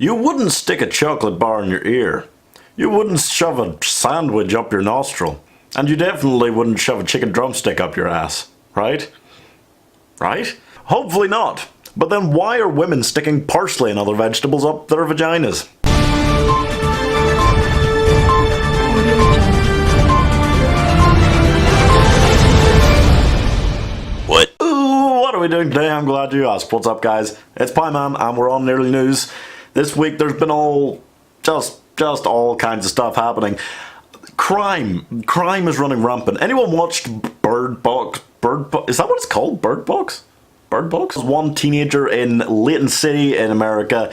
You wouldn't stick a chocolate bar in your ear. You wouldn't shove a sandwich up your nostril. And you definitely wouldn't shove a chicken drumstick up your ass. Right? Right? Hopefully not. But then why are women sticking parsley and other vegetables up their vaginas? What? Ooh, what are we doing today? I'm glad you asked. What's up, guys? It's Pieman, and we're on Nearly News. This week there's been just all kinds of stuff happening. Crime is running rampant. Anyone watched Bird Box? Is that what it's called? Bird Box? Bird Box? One teenager in Layton City in America.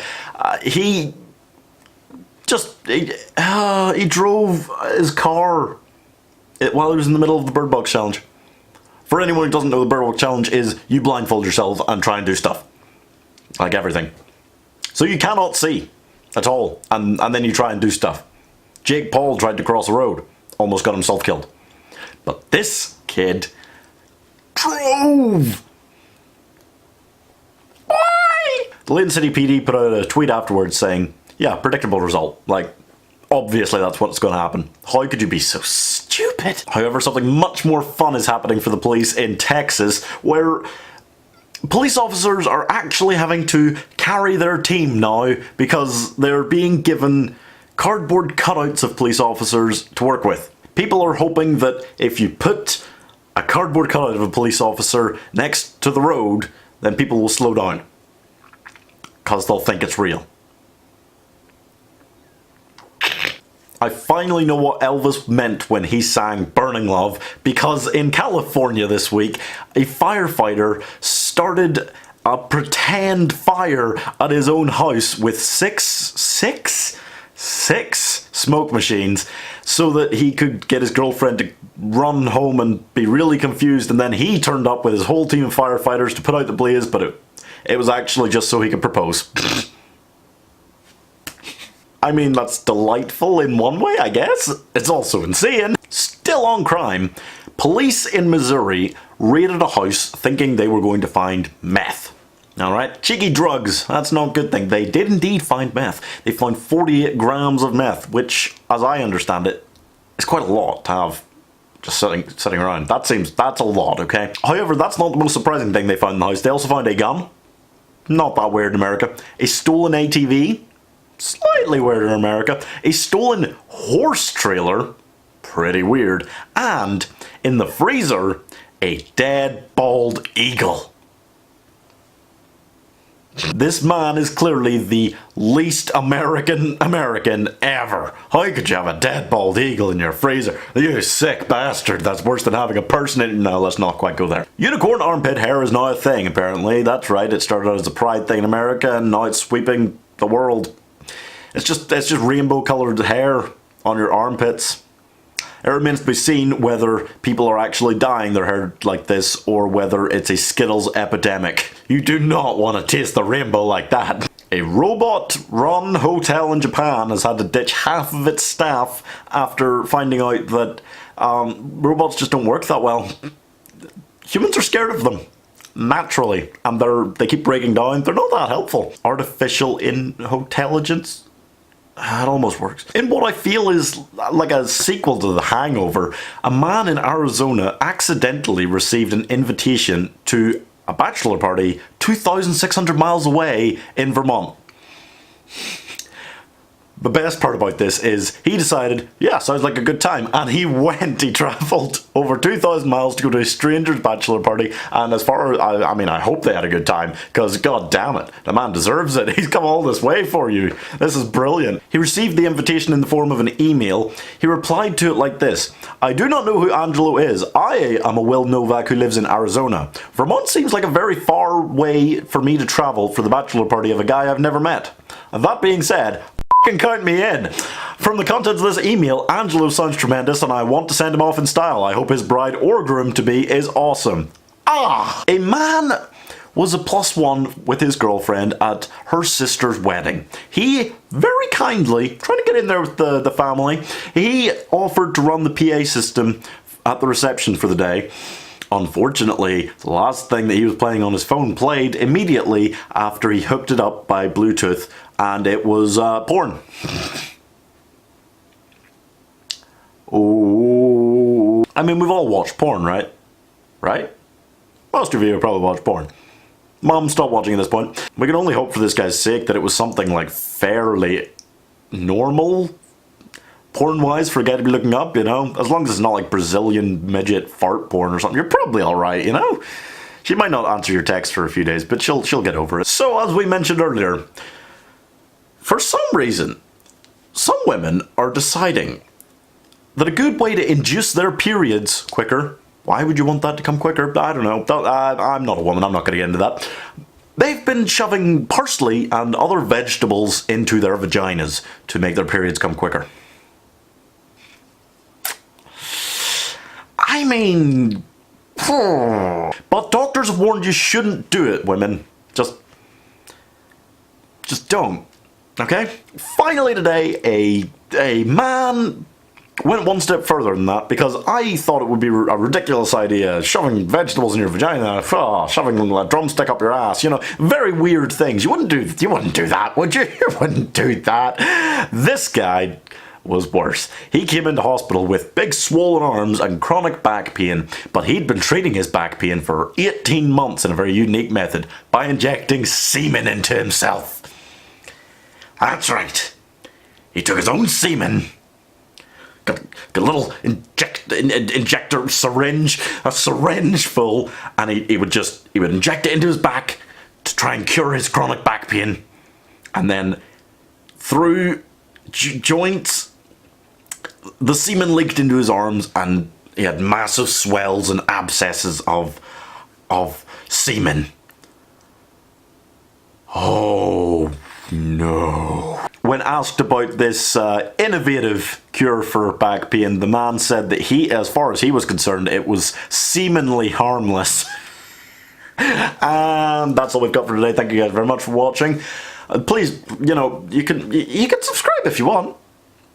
He drove his car while he was in the middle of the Bird Box challenge. For anyone who doesn't know, the Bird Box challenge is you blindfold yourself and try and do stuff. Like everything. So you cannot see at all, and then you try and do stuff. Jake Paul tried to cross the road, almost got himself killed. But this kid drove! Why? The Layton City PD put out a tweet afterwards saying, yeah, predictable result. Like, obviously that's what's going to happen. How could you be so stupid? However, something much more fun is happening for the police in Texas, where police officers are actually having to carry their team now because they're being given cardboard cutouts of police officers to work with. People are hoping that if you put a cardboard cutout of a police officer next to the road, then people will slow down. Because they'll think it's real. I finally know what Elvis meant when he sang Burning Love, because in California this week, a firefighter started a pretend fire at his own house with six smoke machines so that he could get his girlfriend to run home and be really confused, and then he turned up with his whole team of firefighters to put out the blaze, but it was actually just so he could propose. I mean, that's delightful in one way, I guess. It's also insane. Still on crime, police in Missouri raided a house thinking they were going to find meth. Alright, cheeky drugs, that's not a good thing. They did indeed find meth. They found 48 grams of meth, which, as I understand it, is quite a lot to have just sitting around. That's a lot, okay? However, that's not the most surprising thing they found in the house. They also found a gun. Not that weird in America. A stolen ATV. Slightly weird in America. A stolen horse trailer. Pretty weird. And, in the freezer, a dead bald eagle. This man is clearly the least American ever. How could you have a dead bald eagle in your freezer? You sick bastard. That's worse than having a person in... No, let's not quite go there. Unicorn armpit hair is now a thing, apparently. That's right, it started out as a pride thing in America, and now it's sweeping the world. It's just rainbow coloured hair on your armpits. It remains to be seen whether people are actually dyeing their hair like this or whether it's a Skittles epidemic. You do not want to taste the rainbow like that. A robot-run hotel in Japan has had to ditch half of its staff after finding out that robots just don't work that well. Humans are scared of them. Naturally. And they keep breaking down. They're not that helpful. Artificial intelligence? It almost works. In what I feel is like a sequel to The Hangover, a man in Arizona accidentally received an invitation to a bachelor party 2,600 miles away in Vermont. The best part about this is he decided, yeah, sounds like a good time, and he travelled over 2,000 miles to go to a stranger's bachelor party, and as far as, I mean, I hope they had a good time, because god damn it, the man deserves it. He's come all this way for you. This is brilliant. He received the invitation in the form of an email. He replied to it like this: I do not know who Angelo is. I am a Will Novak who lives in Arizona. Vermont seems like a very far way for me to travel for the bachelor party of a guy I've never met. And that being said, count me in. From the contents of this email, Angelo sounds tremendous and I want to send him off in style. I hope his bride or groom-to-be is awesome. A man was a +1 with his girlfriend at her sister's wedding. He very kindly, trying to get in there with the family, he offered to run the PA system at the reception for the day. Unfortunately, the last thing that he was playing on his phone played immediately after he hooked it up by Bluetooth and it was porn. Oh, I mean, we've all watched porn, right? Right? Most of you have probably watched porn. Mom, stop watching at this point. We can only hope for this guy's sake that it was something like fairly normal porn-wise for a guy to be looking up, you know? As long as it's not like Brazilian midget fart porn or something, you're probably alright, you know? She might not answer your text for a few days, but she'll get over it. So, as we mentioned earlier, for some reason, some women are deciding that a good way to induce their periods quicker. Why would you want that to come quicker? I don't know. I'm not a woman, I'm not going to get into that. They've been shoving parsley and other vegetables into their vaginas to make their periods come quicker. I mean... But doctors have warned you shouldn't do it, women. Just don't. Okay? Finally today, a man went one step further than that, because I thought it would be a ridiculous idea, shoving vegetables in your vagina, shoving a drumstick up your ass, you know, very weird things. You wouldn't do that, would you? You wouldn't do that. This guy was worse. He came into hospital with big swollen arms and chronic back pain, but he'd been treating his back pain for 18 months in a very unique method, by injecting semen into himself. That's right. He took his own semen, got a little injector syringe, a syringe full, and he would inject it into his back to try and cure his chronic back pain, and then through joints, the semen leaked into his arms, and he had massive swells and abscesses of semen. Oh no. When asked about this innovative cure for back pain, the man said that as far as he was concerned, it was seemingly harmless. And that's all we've got for today. Thank you guys very much for watching. Please, you know, you can subscribe if you want.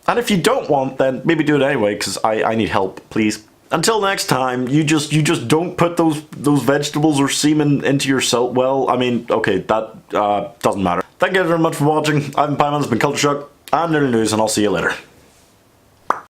And if you don't want, then maybe do it anyway, because I need help, please. Until next time, you just don't put those vegetables or semen into yourself. Well, I mean, okay, that doesn't matter. Thank you very much for watching. I've been Pieman, this has been Culture Shock. I'm Nearly News, and I'll see you later.